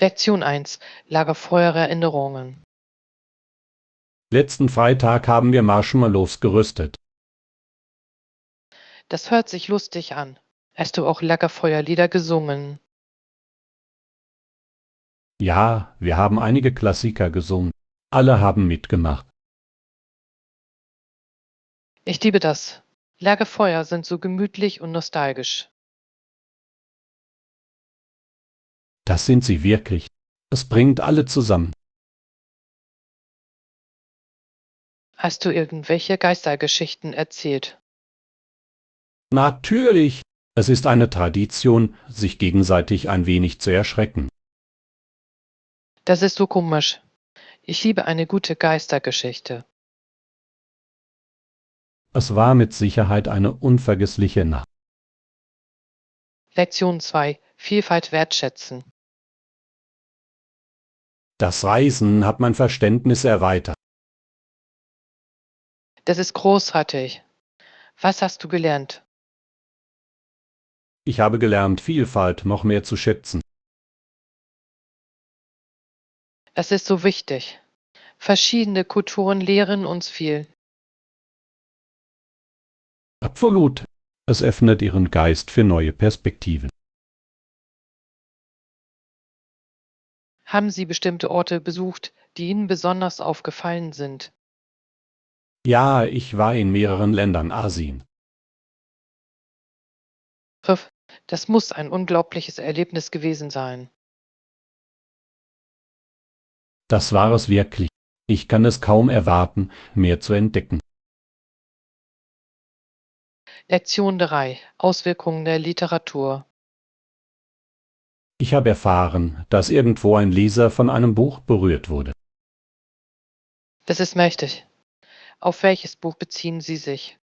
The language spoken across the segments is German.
Lektion 1: Lagerfeuererinnerungen. Letzten Freitag haben wir Marshmallows gerüstet. Das hört sich lustig an. Hast du auch Lagerfeuerlieder gesungen? Ja, wir haben einige Klassiker gesungen. Alle haben mitgemacht. Ich liebe das. Lagerfeuer sind so gemütlich und nostalgisch. Das sind sie wirklich. Es bringt alle zusammen. Hast du irgendwelche Geistergeschichten erzählt? Natürlich! Es ist eine Tradition, sich gegenseitig ein wenig zu erschrecken. Das ist so komisch. Ich liebe eine gute Geistergeschichte. Es war mit Sicherheit eine unvergessliche Nacht. Lektion 2: Vielfalt wertschätzen. Das Reisen hat mein Verständnis erweitert. Das ist großartig. Was hast du gelernt? Ich habe gelernt, Vielfalt noch mehr zu schätzen. Das ist so wichtig. Verschiedene Kulturen lehren uns viel. Absolut. Es öffnet ihren Geist für neue Perspektiven. Haben Sie bestimmte Orte besucht, die Ihnen besonders aufgefallen sind? Ja, ich war in mehreren Ländern Asien. Pfiff, das muss ein unglaubliches Erlebnis gewesen sein. Das war es wirklich. Ich kann es kaum erwarten, mehr zu entdecken. Lektion 3: Auswirkungen der Literatur. Ich habe erfahren, dass irgendwo ein Leser von einem Buch berührt wurde. Das ist mächtig. Auf welches Buch beziehen Sie sich?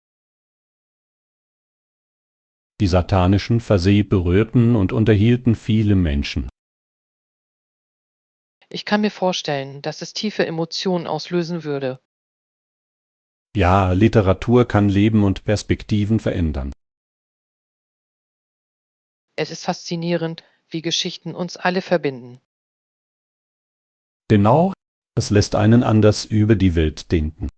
Die satanischen Verse berührten und unterhielten viele Menschen. Ich kann mir vorstellen, dass es tiefe Emotionen auslösen würde. Ja, Literatur kann Leben und Perspektiven verändern. Es ist faszinierend, wie Geschichten uns alle verbinden. Genau, es lässt einen anders über die Welt denken.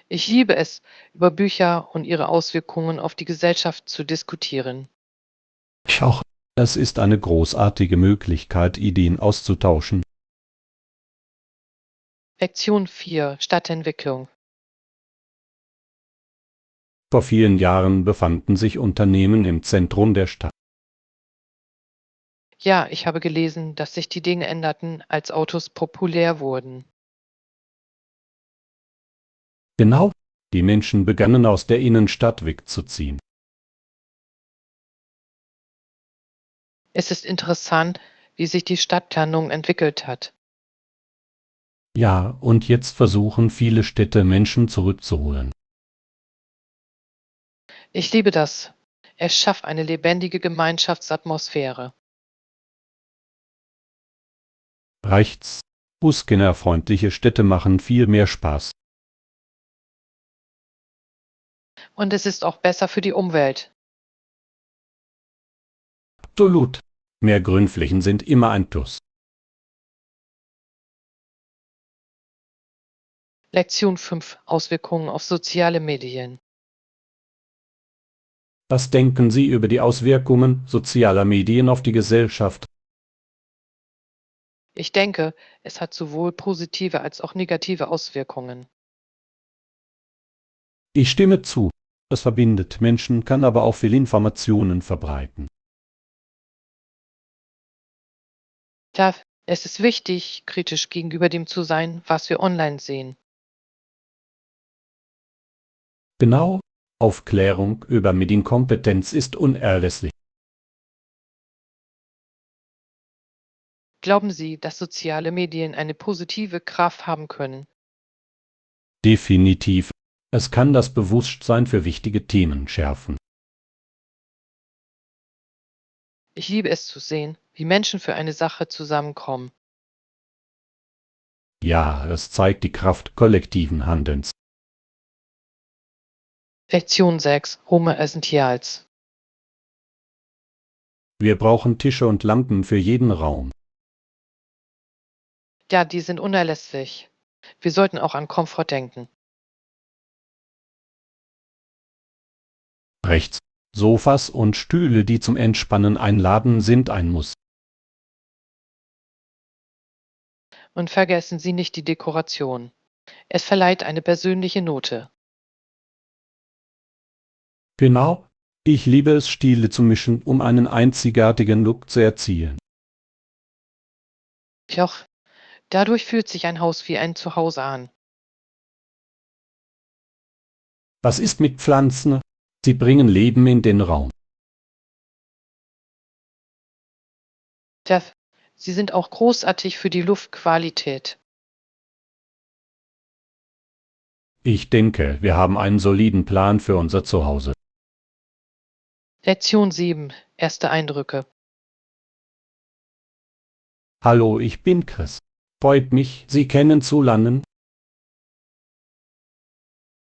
Ich liebe es, über Bücher und ihre Auswirkungen auf die Gesellschaft zu diskutieren. Ich auch. Es ist eine großartige Möglichkeit, Ideen auszutauschen. Lektion 4: Stadtentwicklung. Vor vielen Jahren befanden sich Unternehmen im Zentrum der Stadt. Ja, ich habe gelesen, dass sich die Dinge änderten, als Autos populär wurden. Genau, die Menschen begannen aus der Innenstadt wegzuziehen. Es ist interessant, wie sich die Stadtplanung entwickelt hat. Ja, und jetzt versuchen viele Städte Menschen zurückzuholen. Ich liebe das. Es schafft eine lebendige Gemeinschaftsatmosphäre. Rechts, fußgängerfreundliche Städte machen viel mehr Spaß. Und es ist auch besser für die Umwelt. Absolut. Mehr Grünflächen sind immer ein Plus. Lektion 5: Auswirkungen auf soziale Medien. Was denken Sie über die Auswirkungen sozialer Medien auf die Gesellschaft? Ich denke, es hat sowohl positive als auch negative Auswirkungen. Ich stimme zu. Es verbindet Menschen, kann aber auch viel Informationen verbreiten. Klar, es ist wichtig, kritisch gegenüber dem zu sein, was wir online sehen. Genau, Aufklärung über Medienkompetenz ist unerlässlich. Glauben Sie, dass soziale Medien eine positive Kraft haben können? Definitiv. Es kann das Bewusstsein für wichtige Themen schärfen. Ich liebe es zu sehen, wie Menschen für eine Sache zusammenkommen. Ja, es zeigt die Kraft kollektiven Handelns. Lektion 6: Homo Essentials. Wir brauchen Tische und Lampen für jeden Raum. Ja, die sind unerlässlich. Wir sollten auch an Komfort denken. Rechts. Sofas und Stühle, die zum Entspannen einladen, sind ein Muss. Und vergessen Sie nicht die Dekoration. Es verleiht eine persönliche Note. Genau. Ich liebe es, Stile zu mischen, um einen einzigartigen Look zu erzielen. Doch dadurch fühlt sich ein Haus wie ein Zuhause an. Was ist mit Pflanzen? Sie bringen Leben in den Raum. Jeff, sie sind auch großartig für die Luftqualität. Ich denke, wir haben einen soliden Plan für unser Zuhause. Lektion 7. Erste Eindrücke. Hallo, ich bin Chris. Freut mich, Sie kennenzulernen.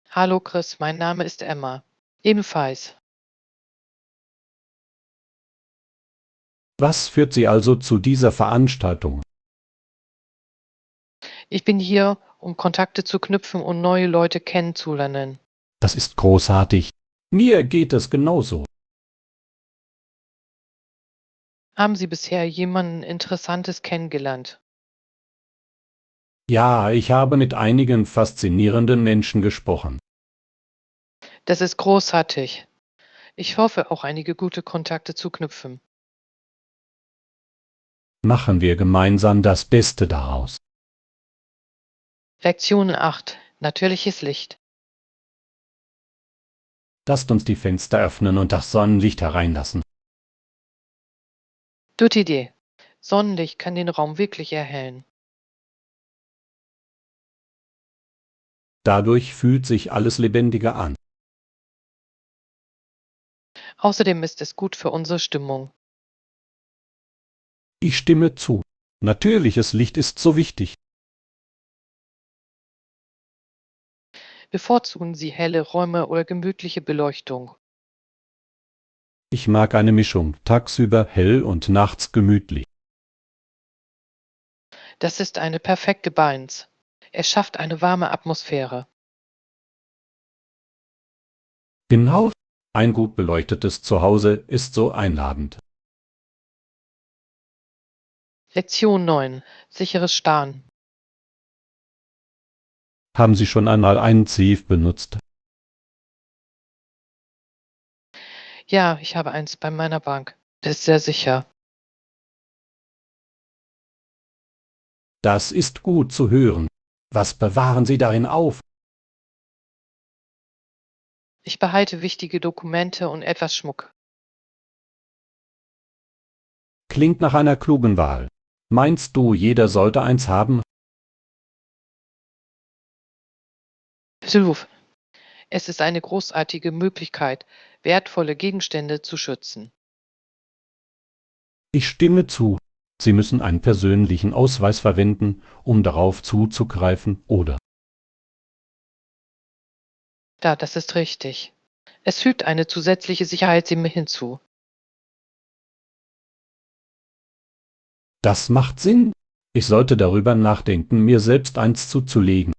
Hallo Chris, mein Name ist Emma. Ebenfalls. Was führt Sie also zu dieser Veranstaltung? Ich bin hier, um Kontakte zu knüpfen und neue Leute kennenzulernen. Das ist großartig. Mir geht es genauso. Haben Sie bisher jemanden Interessantes kennengelernt? Ja, ich habe mit einigen faszinierenden Menschen gesprochen. Das ist großartig. Ich hoffe, auch einige gute Kontakte zu knüpfen. Machen wir gemeinsam das Beste daraus. Lektion 8. Natürliches Licht. Lasst uns die Fenster öffnen und das Sonnenlicht hereinlassen. Gute Idee. Sonnenlicht kann den Raum wirklich erhellen. Dadurch fühlt sich alles lebendiger an. Außerdem ist es gut für unsere Stimmung. Ich stimme zu. Natürliches Licht ist so wichtig. Bevorzugen Sie helle Räume oder gemütliche Beleuchtung? Ich mag eine Mischung, tagsüber hell und nachts gemütlich. Das ist eine perfekte Balance. Es schafft eine warme Atmosphäre. Genau, ein gut beleuchtetes Zuhause ist so einladend. Lektion 9. Sicheres Starren. Haben Sie schon einmal einen Sieve benutzt? Ja, ich habe eins bei meiner Bank. Das ist sehr sicher. Das ist gut zu hören. Was bewahren Sie darin auf? Ich behalte wichtige Dokumente und etwas Schmuck. Klingt nach einer klugen Wahl. Meinst du, jeder sollte eins haben? Absolut. Es ist eine großartige Möglichkeit, wertvolle Gegenstände zu schützen. Ich stimme zu. Sie müssen einen persönlichen Ausweis verwenden, um darauf zuzugreifen, oder? Ja, das ist richtig. Es fügt eine zusätzliche Sicherheit ihm hinzu. Das macht Sinn. Ich sollte darüber nachdenken, mir selbst eins zuzulegen.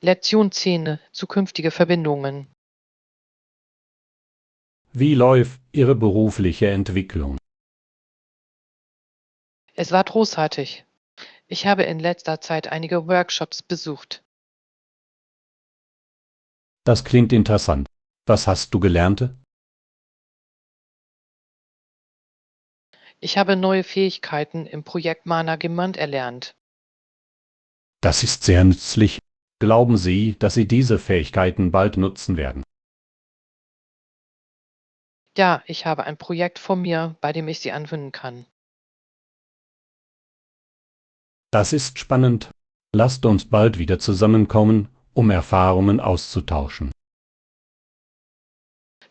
Lektion 10. Zukünftige Verbindungen. Wie läuft Ihre berufliche Entwicklung? Es war großartig. Ich habe in letzter Zeit einige Workshops besucht. Das klingt interessant. Was hast du gelernt? Ich habe neue Fähigkeiten im Projektmanagement erlernt. Das ist sehr nützlich. Glauben Sie, dass Sie diese Fähigkeiten bald nutzen werden? Ja, ich habe ein Projekt vor mir, bei dem ich sie anwenden kann. Das ist spannend. Lasst uns bald wieder zusammenkommen, um Erfahrungen auszutauschen.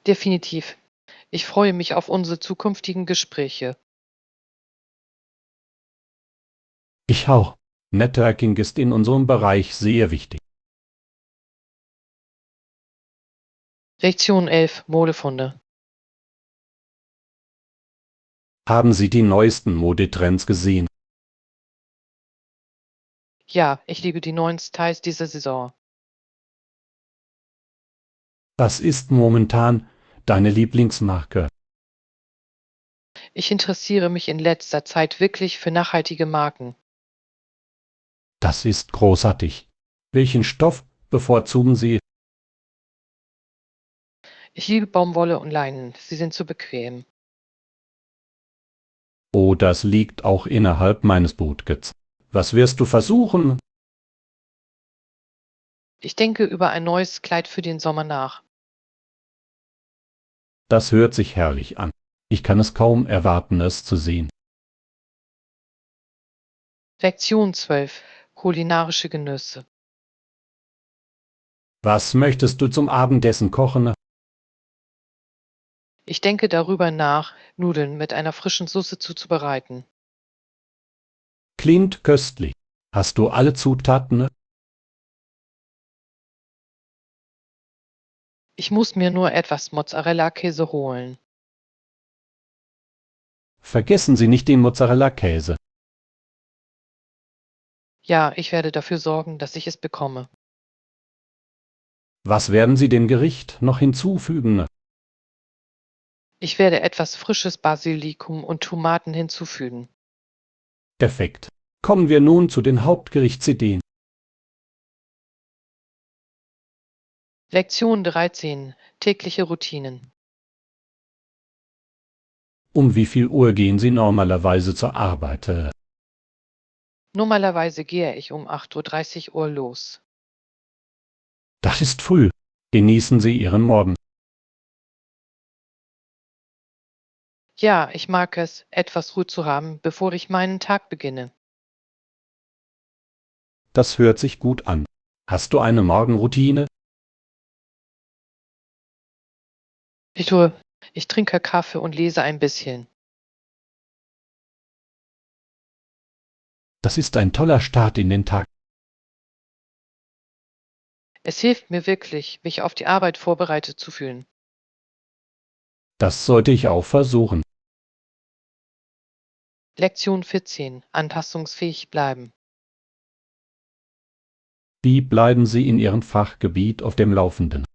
Definitiv. Ich freue mich auf unsere zukünftigen Gespräche. Ich auch. Networking ist in unserem Bereich sehr wichtig. Lektion 11. Modefunde. Haben Sie die neuesten Modetrends gesehen? Ja, ich liebe die neuen Styles dieser Saison. Was ist momentan deine Lieblingsmarke? Ich interessiere mich in letzter Zeit wirklich für nachhaltige Marken. Das ist großartig. Welchen Stoff bevorzugen Sie? Ich liebe Baumwolle und Leinen. Sie sind so bequem. Oh, das liegt auch innerhalb meines Budgets. Was wirst du versuchen? Ich denke über ein neues Kleid für den Sommer nach. Das hört sich herrlich an. Ich kann es kaum erwarten, es zu sehen. Lektion 12. Kulinarische Genüsse. Was möchtest du zum Abendessen kochen? Ich denke darüber nach, Nudeln mit einer frischen Soße zuzubereiten. Klingt köstlich. Hast du alle Zutaten? Ich muss mir nur etwas Mozzarella-Käse holen. Vergessen Sie nicht den Mozzarella-Käse. Ja, ich werde dafür sorgen, dass ich es bekomme. Was werden Sie dem Gericht noch hinzufügen? Ich werde etwas frisches Basilikum und Tomaten hinzufügen. Perfekt. Kommen wir nun zu den Hauptgerichtsideen. Lektion 13. Tägliche Routinen. Um wie viel Uhr gehen Sie normalerweise zur Arbeit? Normalerweise gehe ich um 8:30 Uhr los. Das ist früh. Genießen Sie Ihren Morgen. Ja, ich mag es, etwas Ruhe zu haben, bevor ich meinen Tag beginne. Das hört sich gut an. Hast du eine Morgenroutine? Ich tue, ich trinke Kaffee und lese ein bisschen. Das ist ein toller Start in den Tag. Es hilft mir wirklich, mich auf die Arbeit vorbereitet zu fühlen. Das sollte ich auch versuchen. Lektion 14. Anpassungsfähig bleiben. Wie bleiben Sie in Ihrem Fachgebiet auf dem Laufenden?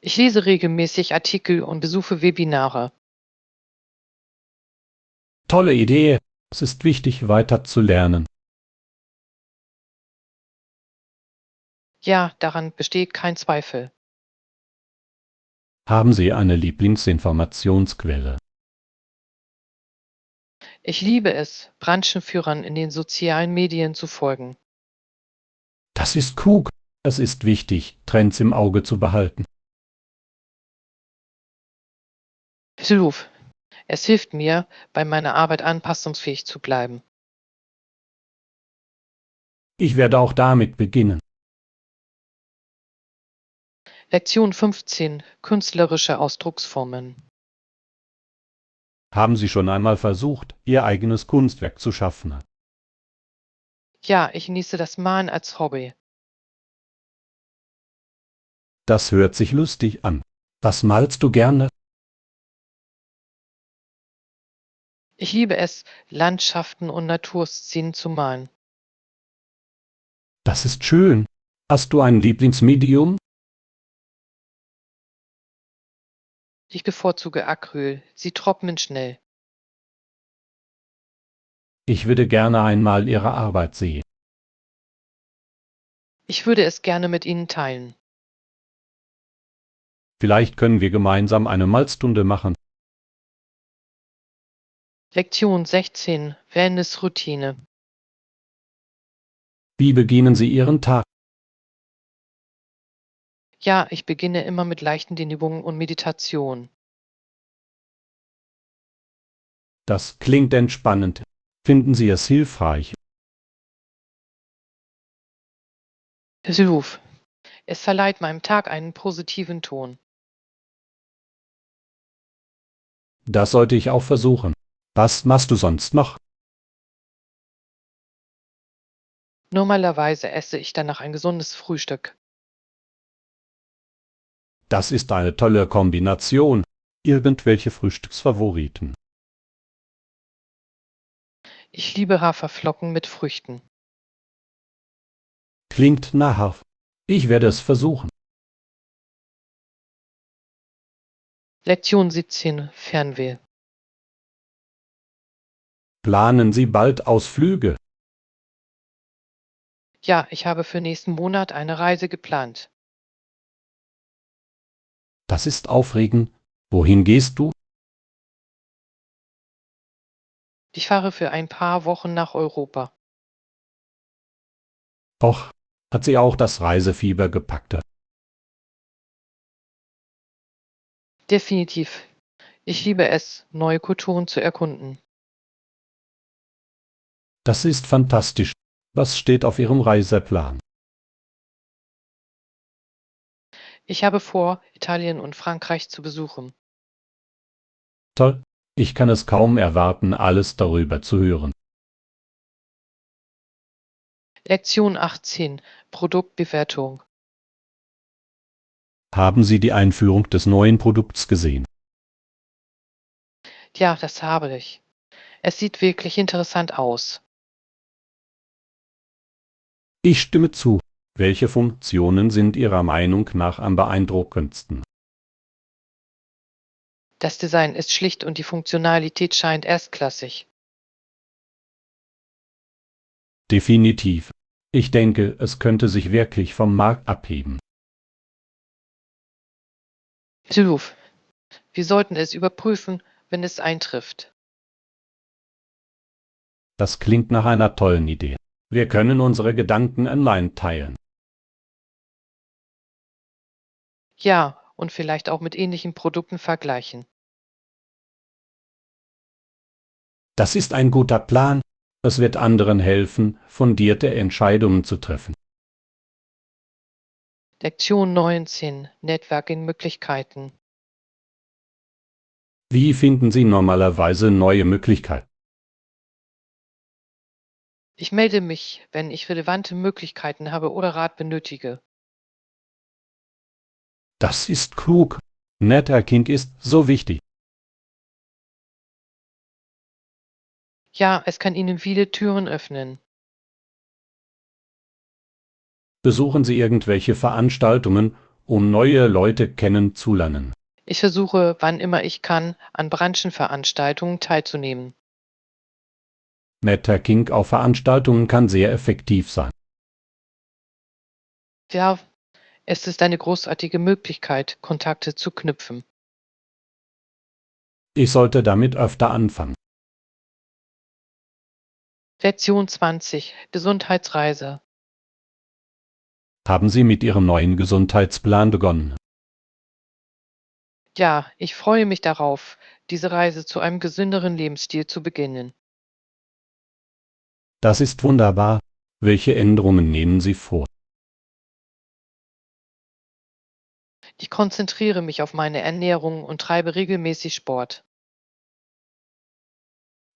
Ich lese regelmäßig Artikel und besuche Webinare. Tolle Idee. Es ist wichtig, weiter zu lernen. Ja, daran besteht kein Zweifel. Haben Sie eine Lieblingsinformationsquelle? Ich liebe es, Branchenführern in den sozialen Medien zu folgen. Das ist klug. Es ist wichtig, Trends im Auge zu behalten. Hilf. Es hilft mir, bei meiner Arbeit anpassungsfähig zu bleiben. Ich werde auch damit beginnen. Lektion 15. Künstlerische Ausdrucksformen. Haben Sie schon einmal versucht, Ihr eigenes Kunstwerk zu schaffen? Ja, ich genieße das Malen als Hobby. Das hört sich lustig an. Was malst du gerne? Ich liebe es, Landschaften und Naturszenen zu malen. Das ist schön. Hast du ein Lieblingsmedium? Ich bevorzuge Acryl. Sie trocknen schnell. Ich würde gerne einmal Ihre Arbeit sehen. Ich würde es gerne mit Ihnen teilen. Vielleicht können wir gemeinsam eine Malstunde machen. Lektion 16. Wellnessroutine. Wie beginnen Sie Ihren Tag? Ja, ich beginne immer mit leichten Dehnübungen und Meditation. Das klingt entspannend. Finden Sie es hilfreich? Hilf. Es verleiht meinem Tag einen positiven Ton. Das sollte ich auch versuchen. Was machst du sonst noch? Normalerweise esse ich danach ein gesundes Frühstück. Das ist eine tolle Kombination. Irgendwelche Frühstücksfavoriten? Ich liebe Haferflocken mit Früchten. Klingt nahrhaft. Ich werde es versuchen. Lektion 17 Fernweh. Planen Sie bald Ausflüge? Ja, ich habe für nächsten Monat eine Reise geplant. Das ist aufregend. Wohin gehst du? Ich fahre für ein paar Wochen nach Europa. Och, hat sie auch das Reisefieber gepackt. Definitiv. Ich liebe es, neue Kulturen zu erkunden. Das ist fantastisch. Was steht auf Ihrem Reiseplan? Ich habe vor, Italien und Frankreich zu besuchen. Toll. Ich kann es kaum erwarten, alles darüber zu hören. Lektion 18 Produktbewertung. Haben Sie die Einführung des neuen Produkts gesehen? Ja, das habe ich. Es sieht wirklich interessant aus. Ich stimme zu. Welche Funktionen sind Ihrer Meinung nach am beeindruckendsten? Das Design ist schlicht und die Funktionalität scheint erstklassig. Definitiv. Ich denke, es könnte sich wirklich vom Markt abheben. Züluf, wir sollten es überprüfen, wenn es eintrifft. Das klingt nach einer tollen Idee. Wir können unsere Gedanken online teilen. Ja, und vielleicht auch mit ähnlichen Produkten vergleichen. Das ist ein guter Plan. Es wird anderen helfen, fundierte Entscheidungen zu treffen. Lektion 19 Networking-Möglichkeiten. Wie finden Sie normalerweise neue Möglichkeiten? Ich melde mich, wenn ich relevante Möglichkeiten habe oder Rat benötige. Das ist klug. Networking ist so wichtig. Ja, es kann Ihnen viele Türen öffnen. Besuchen Sie irgendwelche Veranstaltungen, um neue Leute kennenzulernen. Ich versuche, wann immer ich kann, an Branchenveranstaltungen teilzunehmen. Networking auf Veranstaltungen kann sehr effektiv sein. Ja, es ist eine großartige Möglichkeit, Kontakte zu knüpfen. Ich sollte damit öfter anfangen. Lektion 20 Gesundheitsreise. Haben Sie mit Ihrem neuen Gesundheitsplan begonnen? Ja, ich freue mich darauf, diese Reise zu einem gesünderen Lebensstil zu beginnen. Das ist wunderbar. Welche Änderungen nehmen Sie vor? Ich konzentriere mich auf meine Ernährung und treibe regelmäßig Sport.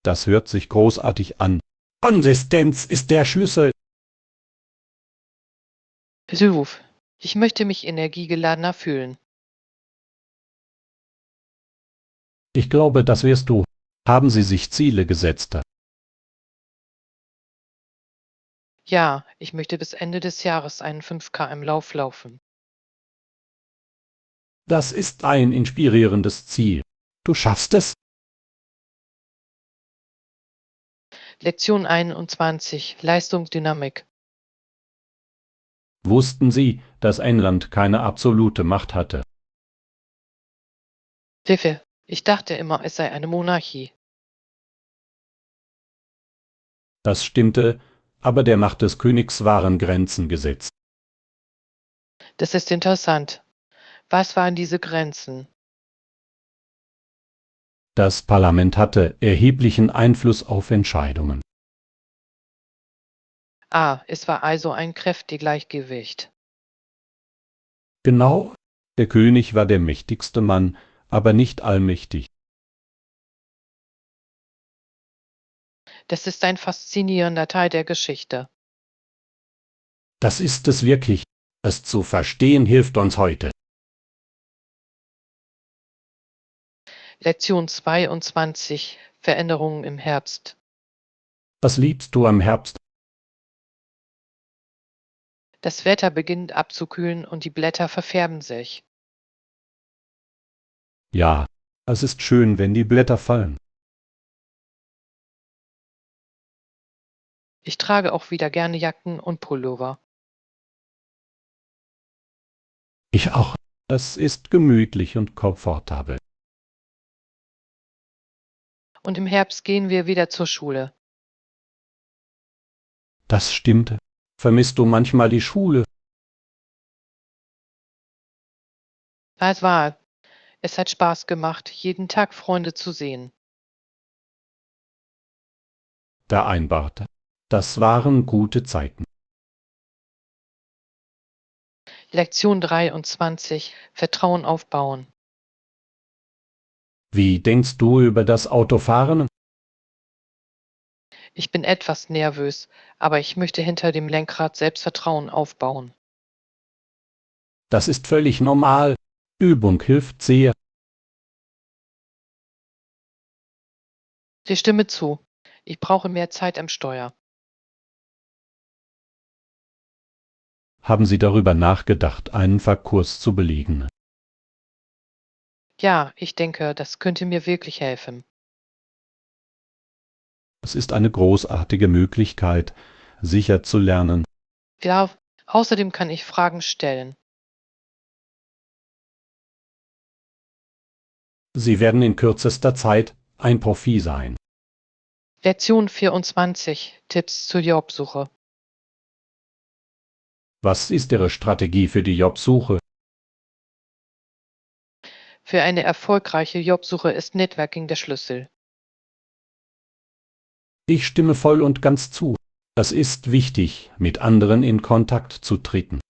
Das hört sich großartig an. Konsistenz ist der Schlüssel. Sylwuf, ich möchte mich energiegeladener fühlen. Ich glaube, das wirst du. Haben Sie sich Ziele gesetzt? Ja, ich möchte bis Ende des Jahres einen 5 km Lauf laufen. Das ist ein inspirierendes Ziel. Du schaffst es? Lektion 21 Leistungsdynamik. Wussten Sie, dass England keine absolute Macht hatte? Hilfe, ich dachte immer, es sei eine Monarchie. Das stimmte, aber der Macht des Königs waren Grenzen gesetzt. Das ist interessant. Was waren diese Grenzen? Das Parlament hatte erheblichen Einfluss auf Entscheidungen. Ah, es war also ein Kräftegleichgewicht. Genau, der König war der mächtigste Mann, aber nicht allmächtig. Das ist ein faszinierender Teil der Geschichte. Das ist es wirklich. Es zu verstehen hilft uns heute. Lektion 22. Veränderungen im Herbst. Was liebst du am Herbst? Das Wetter beginnt abzukühlen und die Blätter verfärben sich. Ja, es ist schön, wenn die Blätter fallen. Ich trage auch wieder gerne Jacken und Pullover. Ich auch. Es ist gemütlich und komfortabel. Und im Herbst gehen wir wieder zur Schule. Das stimmt. Vermisst du manchmal die Schule? Es war. Es hat Spaß gemacht, jeden Tag Freunde zu sehen. Der Einbart. Das waren gute Zeiten. Lektion 23. Vertrauen aufbauen. Wie denkst du über das Autofahren? Ich bin etwas nervös, aber ich möchte hinter dem Lenkrad Selbstvertrauen aufbauen. Das ist völlig normal. Übung hilft sehr. Ich stimme zu. Ich brauche mehr Zeit am Steuer. Haben Sie darüber nachgedacht, einen Fahrkurs zu belegen? Ja, ich denke, das könnte mir wirklich helfen. Es ist eine großartige Möglichkeit, sicher zu lernen. Ja, außerdem kann ich Fragen stellen. Sie werden in kürzester Zeit ein Profi sein. Lektion 24. Tipps zur Jobsuche. Was ist Ihre Strategie für die Jobsuche? Für eine erfolgreiche Jobsuche ist Networking der Schlüssel. Ich stimme voll und ganz zu. Es ist wichtig, mit anderen in Kontakt zu treten.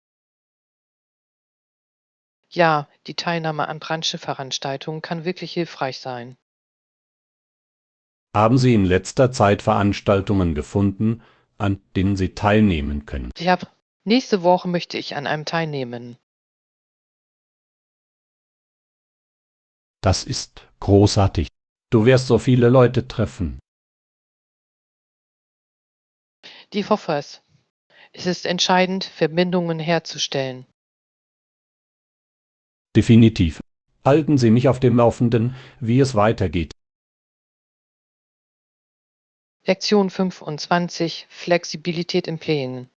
Ja, die Teilnahme an Brancheveranstaltungen kann wirklich hilfreich sein. Haben Sie in letzter Zeit Veranstaltungen gefunden, an denen Sie teilnehmen können? Ja, nächste Woche möchte ich an einem teilnehmen. Das ist großartig. Du wirst so viele Leute treffen. Ich hoffe es. Es ist entscheidend, Verbindungen herzustellen. Definitiv. Halten Sie mich auf dem Laufenden, wie es weitergeht. Lektion 25. Flexibilität in Plänen.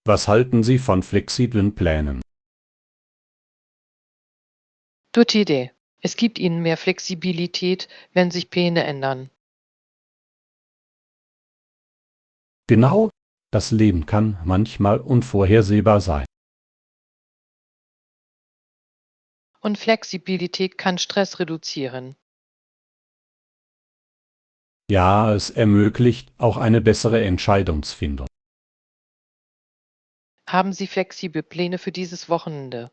Was halten Sie von flexiblen Plänen? Gute Idee. Es gibt ihnen mehr Flexibilität, wenn sich Pläne ändern. Genau, das Leben kann manchmal unvorhersehbar sein. Und Flexibilität kann Stress reduzieren. Ja, es ermöglicht auch eine bessere Entscheidungsfindung. Haben Sie flexible Pläne für dieses Wochenende?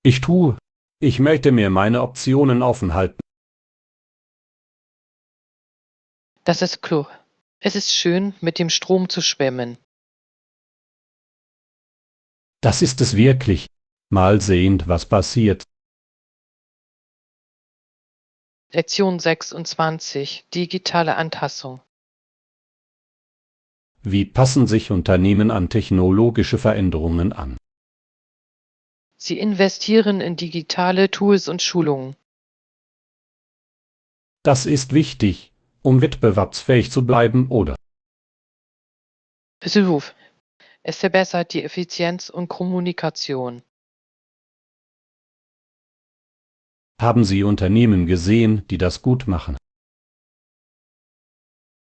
Ich tue. Ich möchte mir meine Optionen offen halten. Das ist klug. Es ist schön, mit dem Strom zu schwimmen. Das ist es wirklich. Mal sehen, was passiert. Lektion 26. Digitale Anpassung. Wie passen sich Unternehmen an technologische Veränderungen an? Sie investieren in digitale Tools und Schulungen. Das ist wichtig, um wettbewerbsfähig zu bleiben oder Ruf. Es verbessert die Effizienz und Kommunikation. haben Sie Unternehmen gesehen, die das gut machen?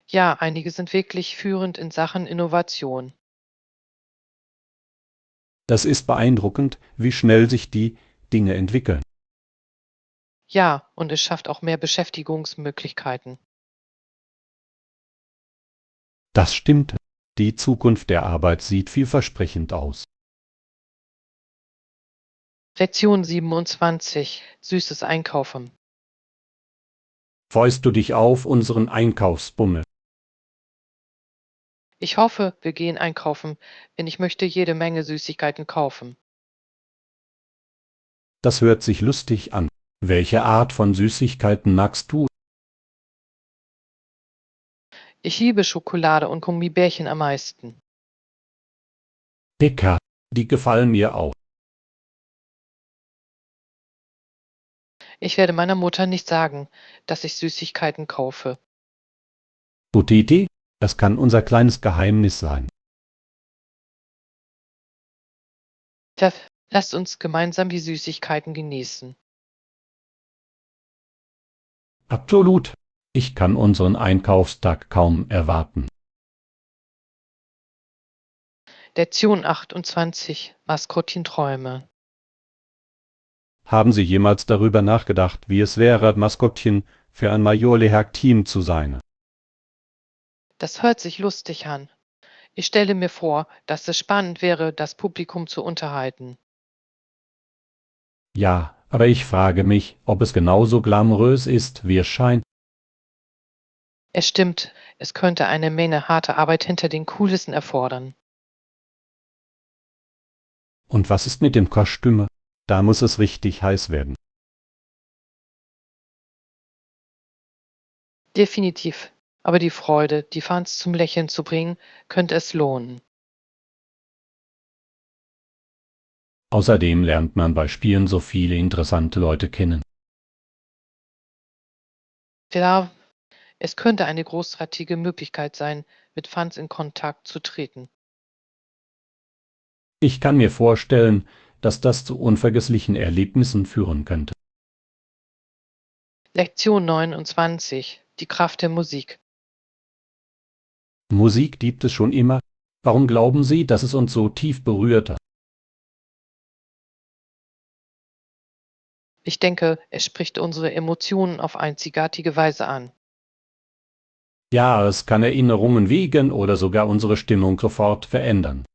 Ja, einige sind wirklich führend in Sachen Innovation. Das ist beeindruckend, wie schnell sich die Dinge entwickeln. Ja, und es schafft auch mehr Beschäftigungsmöglichkeiten. Das stimmt. Die Zukunft der Arbeit sieht vielversprechend aus. Lektion 27. Süßes Einkaufen. Freust du dich auf unseren Einkaufsbummel? Ich hoffe, wir gehen einkaufen, denn ich möchte jede Menge Süßigkeiten kaufen. Das hört sich lustig an. Welche Art von Süßigkeiten magst du? Ich liebe Schokolade und Gummibärchen am meisten. Lecker, die gefallen mir auch. Ich werde meiner Mutter nicht sagen, dass ich Süßigkeiten kaufe. Gute Idee, das kann unser kleines Geheimnis sein. Chef, lasst uns gemeinsam die Süßigkeiten genießen. Absolut. Ich kann unseren Einkaufstag kaum erwarten. Lektion 28. Maskottchenträume. Haben Sie jemals darüber nachgedacht, wie es wäre, Maskottchen für ein Major Leherk-Team zu sein? Das hört sich lustig an. Ich stelle mir vor, dass es spannend wäre, das Publikum zu unterhalten. Ja, aber ich frage mich, ob es genauso glamourös ist, wie es scheint. Es stimmt, es könnte eine Menge harte Arbeit hinter den Kulissen erfordern. Und was ist mit dem Kostüme? Da muss es richtig heiß werden. Definitiv. Aber die Freude, die Fans zum Lächeln zu bringen, könnte es lohnen. Außerdem lernt man bei Spielen so viele interessante Leute kennen. Ja, es könnte eine großartige Möglichkeit sein, mit Fans in Kontakt zu treten. Ich kann mir vorstellen, dass das zu unvergesslichen Erlebnissen führen könnte. Lektion 29. Die Kraft der Musik. Musik gibt es schon immer. Warum glauben Sie, dass es uns so tief berührte? Ich denke, es spricht unsere Emotionen auf einzigartige Weise an. Ja, es kann Erinnerungen wiegen oder sogar unsere Stimmung sofort verändern.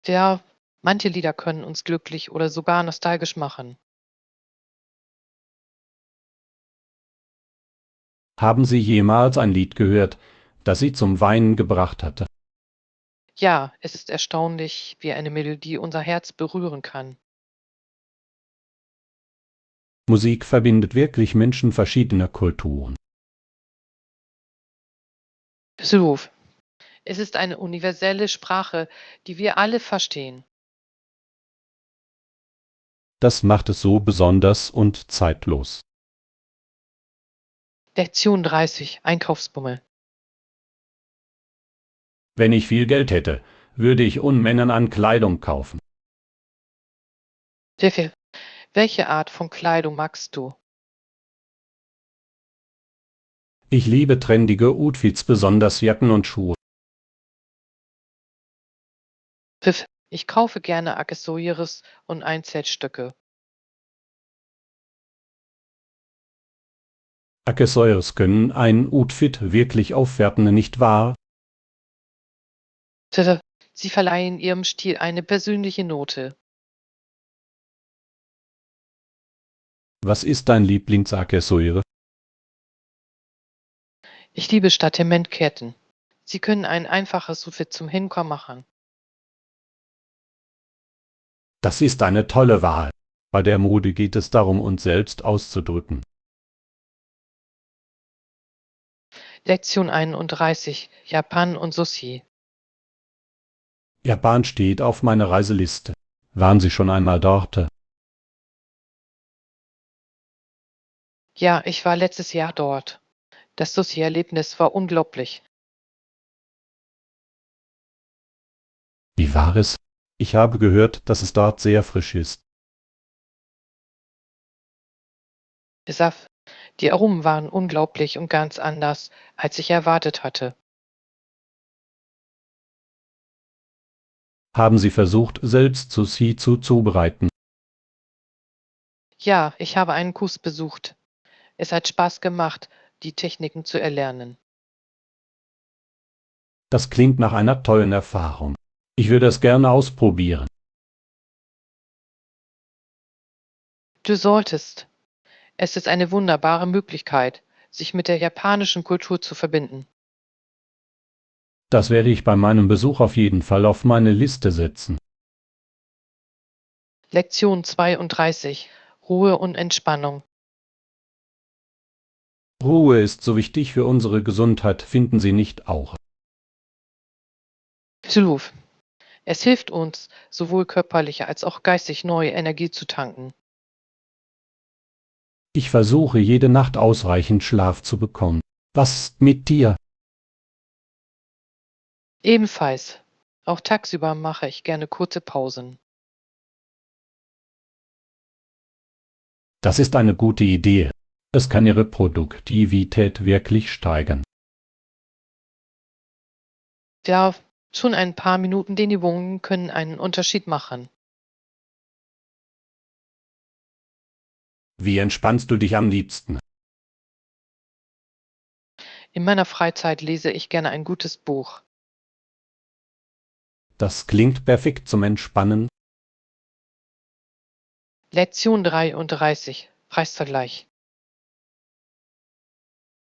Ja, manche Lieder können uns glücklich oder sogar nostalgisch machen. Haben Sie jemals ein Lied gehört, das Sie zum Weinen gebracht hatte? Ja, es ist erstaunlich, wie eine Melodie unser Herz berühren kann. Musik verbindet wirklich Menschen verschiedener Kulturen. Absolut. Es ist eine universelle Sprache, die wir alle verstehen. Das macht es so besonders und zeitlos. Lektion 30. Einkaufsbummel. Wenn ich viel Geld hätte, würde ich Unmengen an Kleidung kaufen. Tiffel, welche Art von Kleidung magst du? Ich liebe trendige Outfits, besonders Jacken und Schuhe. Pfiff, ich kaufe gerne Accessoires und Einzelstücke. Accessoires können ein Outfit wirklich aufwerten, nicht wahr? Pfiff, sie verleihen ihrem Stil eine persönliche Note. Was ist dein Lieblingsaccessoire? Ich liebe Statimentketten. Sie können ein einfaches Outfit zum Hinkommen machen. Das ist eine tolle Wahl. Bei der Mode geht es darum, uns selbst auszudrücken. Lektion 31. Japan und Sushi. Japan steht auf meiner Reiseliste. Waren Sie schon einmal dort? Ja, ich war letztes Jahr dort. Das Sushi-Erlebnis war unglaublich. Wie war es? Ich habe gehört, dass es dort sehr frisch ist. Der Saft, die Aromen waren unglaublich und ganz anders, als ich erwartet hatte. Haben Sie versucht, selbst Sushi zuzubereiten? Ja, ich habe einen Kurs besucht. Es hat Spaß gemacht, die Techniken zu erlernen. Das klingt nach einer tollen Erfahrung. Ich würde es gerne ausprobieren. Du solltest. Es ist eine wunderbare Möglichkeit, sich mit der japanischen Kultur zu verbinden. Das werde ich bei meinem Besuch auf jeden Fall auf meine Liste setzen. Lektion 32. Ruhe und Entspannung. Ruhe ist so wichtig für unsere Gesundheit, finden Sie nicht auch? Süß. Es hilft uns, sowohl körperlich als auch geistig neue Energie zu tanken. Ich versuche jede Nacht ausreichend Schlaf zu bekommen. Was ist mit dir? Ebenfalls. Auch tagsüber mache ich gerne kurze Pausen. Das ist eine gute Idee. Es kann Ihre Produktivität wirklich steigern. Ja, schon ein paar Minuten Dehnübungen können einen Unterschied machen. Wie entspannst du dich am liebsten? In meiner Freizeit lese ich gerne ein gutes Buch. Das klingt perfekt zum Entspannen. Lektion 33. Preisvergleich.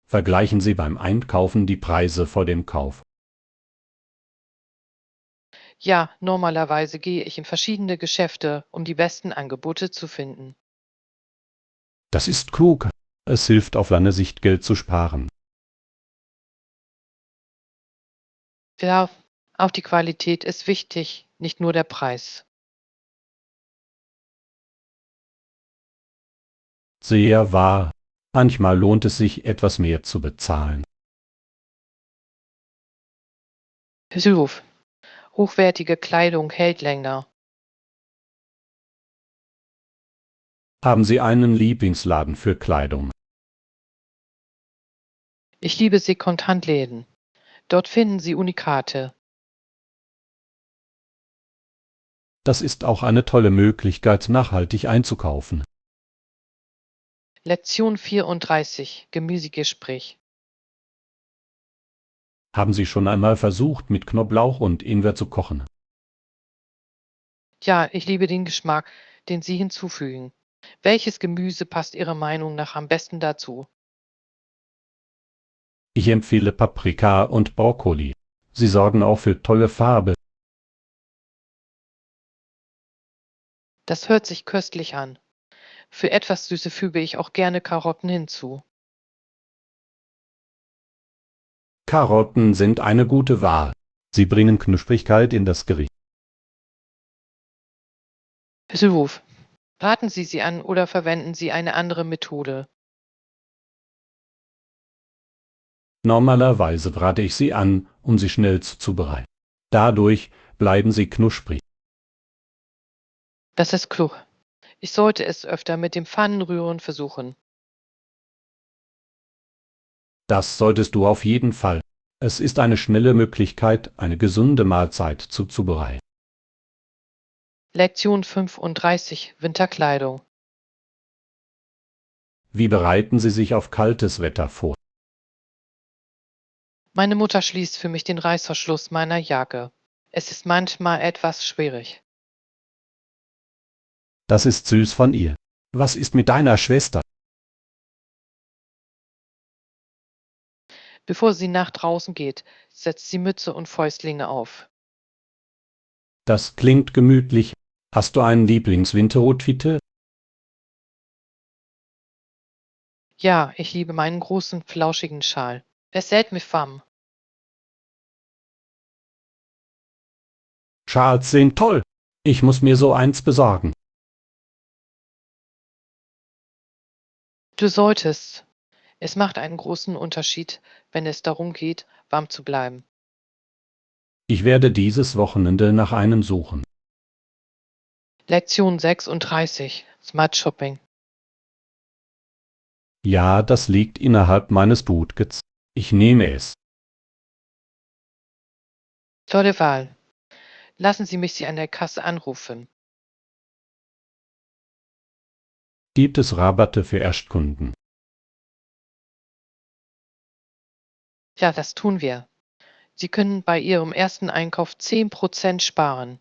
Vergleichen Sie beim Einkaufen die Preise vor dem Kauf. Ja, normalerweise gehe ich in verschiedene Geschäfte, um die besten Angebote zu finden. Das ist klug. Es hilft auf lange Sicht Geld zu sparen. Ja, auch die Qualität ist wichtig, nicht nur der Preis. Sehr wahr. Manchmal lohnt es sich, etwas mehr zu bezahlen. Süß. Hochwertige Kleidung hält länger. Haben Sie einen Lieblingsladen für Kleidung? Ich liebe Sekundhandläden. Dort finden Sie Unikate. Das ist auch eine tolle Möglichkeit, nachhaltig einzukaufen. Lektion 34. Gemüsegespräch. Haben Sie schon einmal versucht, mit Knoblauch und Ingwer zu kochen? Ja, ich liebe den Geschmack, den Sie hinzufügen. Welches Gemüse passt Ihrer Meinung nach am besten dazu? Ich empfehle Paprika und Brokkoli. Sie sorgen auch für tolle Farbe. Das hört sich köstlich an. Für etwas Süße füge ich auch gerne Karotten hinzu. Karotten sind eine gute Wahl. Sie bringen Knusprigkeit in das Gericht. Süß. Braten Sie sie an oder verwenden Sie eine andere Methode? Normalerweise brate ich sie an, um sie schnell zuzubereiten. Dadurch bleiben sie knusprig. Das ist klug. Ich sollte es öfter mit dem Pfannenrühren versuchen. Das solltest du auf jeden Fall. Es ist eine schnelle Möglichkeit, eine gesunde Mahlzeit zuzubereiten. Lektion 35. Winterkleidung. Wie bereiten Sie sich auf kaltes Wetter vor? Meine Mutter schließt für mich den Reißverschluss meiner Jacke. Es ist manchmal etwas schwierig. Das ist süß von ihr. Was ist mit deiner Schwester? Bevor sie nach draußen geht, setzt sie Mütze und Fäustlinge auf. Das klingt gemütlich. Hast du einen Lieblingswinteroutfit? Ja, ich liebe meinen großen, flauschigen Schal. Es hält mich warm. Schals sind toll. Ich muss mir so eins besorgen. Du solltest. Es macht einen großen Unterschied, wenn es darum geht, warm zu bleiben. Ich werde dieses Wochenende nach einem suchen. Lektion 36. Smart Shopping. Ja, das liegt innerhalb meines Budgets. Ich nehme es. Tolle Wahl. Lassen Sie mich Sie an der Kasse anrufen. Gibt es Rabatte für Erstkunden? Ja, das tun wir. Sie können bei Ihrem ersten Einkauf 10% sparen.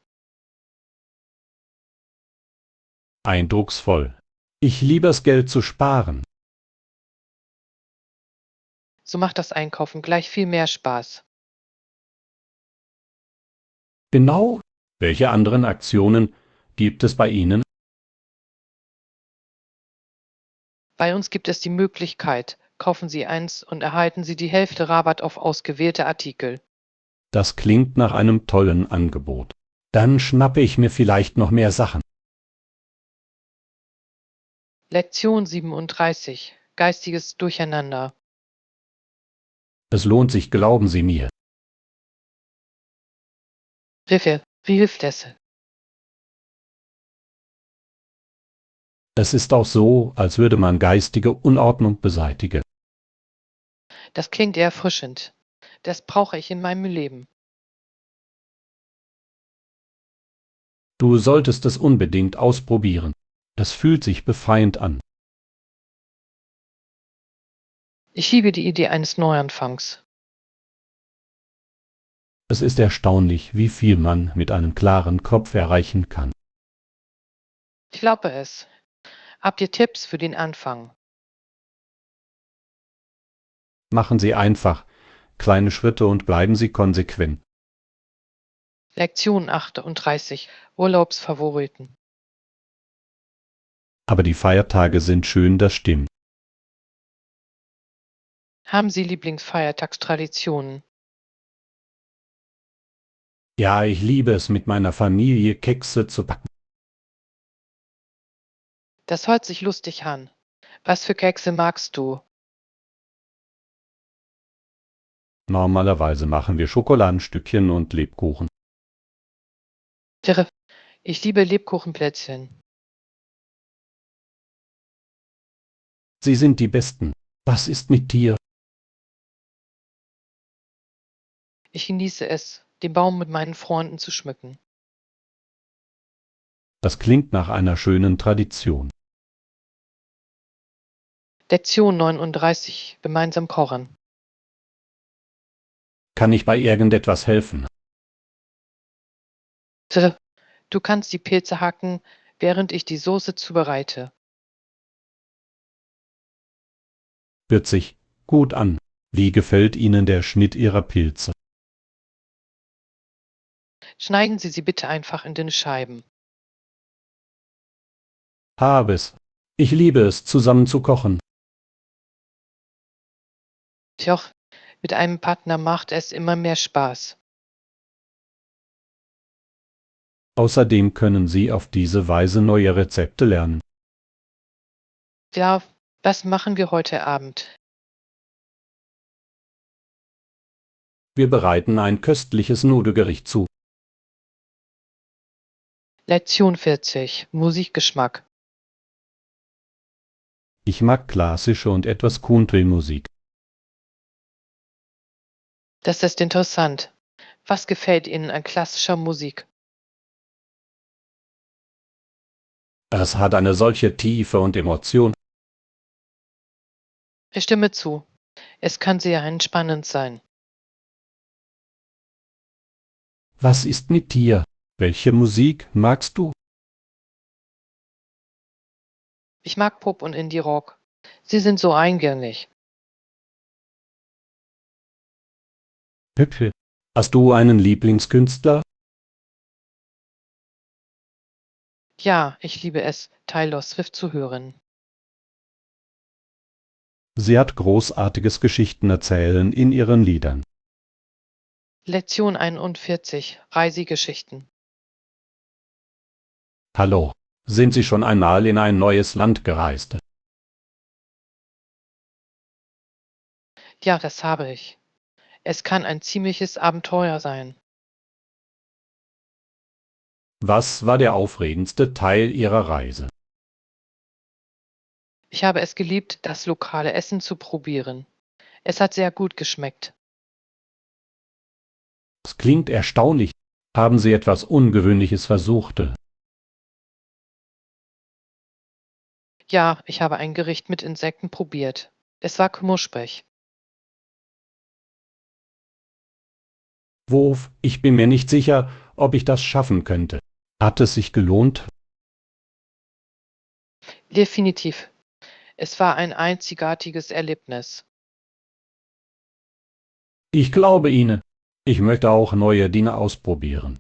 Eindrucksvoll. Ich liebe es, Geld zu sparen. So macht das Einkaufen gleich viel mehr Spaß. Genau. Welche anderen Aktionen gibt es bei Ihnen? Bei uns gibt es die Möglichkeit, kaufen Sie eins und erhalten Sie die Hälfte Rabatt auf ausgewählte Artikel. Das klingt nach einem tollen Angebot. Dann schnappe ich mir vielleicht noch mehr Sachen. Lektion 37. Geistiges Durcheinander. Es lohnt sich, glauben Sie mir. Wie hilft es? Es ist auch so, als würde man geistige Unordnung beseitigen. Das klingt erfrischend. Das brauche ich in meinem Leben. Du solltest es unbedingt ausprobieren. Das fühlt sich befreiend an. Ich liebe die Idee eines Neuanfangs. Es ist erstaunlich, wie viel man mit einem klaren Kopf erreichen kann. Ich glaube es. Habt ihr Tipps für den Anfang? Machen Sie einfach kleine Schritte und bleiben Sie konsequent. Lektion 38. Urlaubsfavoriten. Aber die Feiertage sind schön, das stimmt. Haben Sie Lieblingsfeiertagstraditionen? Ja, ich liebe es, mit meiner Familie Kekse zu backen. Das hört sich lustig an. Was für Kekse magst du? Normalerweise machen wir Schokoladenstückchen und Lebkuchen. Ich liebe Lebkuchenplätzchen. Sie sind die Besten. Was ist mit dir? Ich genieße es, den Baum mit meinen Freunden zu schmücken. Das klingt nach einer schönen Tradition. Lektion 39. Gemeinsam kochen. Kann ich bei irgendetwas helfen? Du kannst die Pilze hacken, während ich die Soße zubereite. Hört sich gut an. Wie gefällt Ihnen der Schnitt Ihrer Pilze? Schneiden Sie sie bitte einfach in dünne Scheiben. Habe es. Ich liebe es, zusammen zu kochen. Tjoch, mit einem Partner macht es immer mehr Spaß. Außerdem können Sie auf diese Weise neue Rezepte lernen. Ja, was machen wir heute Abend? Wir bereiten ein köstliches Nudelgericht zu. Lektion 40. Musikgeschmack. Ich mag klassische und etwas Country-Musik. Das ist interessant. Was gefällt Ihnen an klassischer Musik? Es hat eine solche Tiefe und Emotion. Ich stimme zu. Es kann sehr entspannend sein. Was ist mit dir? Welche Musik magst du? Ich mag Pop und Indie-Rock. Sie sind so eingängig. Hüpfe. Hast du einen Lieblingskünstler? Ja, ich liebe es, Taylor Swift zu hören. Sie hat großartiges Geschichtenerzählen in ihren Liedern. Lektion 41. Reisegeschichten. Hallo. Sind Sie schon einmal in ein neues Land gereist? Ja, das habe ich. Es kann ein ziemliches Abenteuer sein. Was war der aufregendste Teil Ihrer Reise? Ich habe es geliebt, das lokale Essen zu probieren. Es hat sehr gut geschmeckt. Es klingt erstaunlich. Haben Sie etwas Ungewöhnliches versucht? Ja, ich habe ein Gericht mit Insekten probiert. Es war knusprig. Wof, ich bin mir nicht sicher, ob ich das schaffen könnte. Hat es sich gelohnt? Definitiv. Es war ein einzigartiges Erlebnis. Ich glaube Ihnen. Ich möchte auch neue Dinge ausprobieren.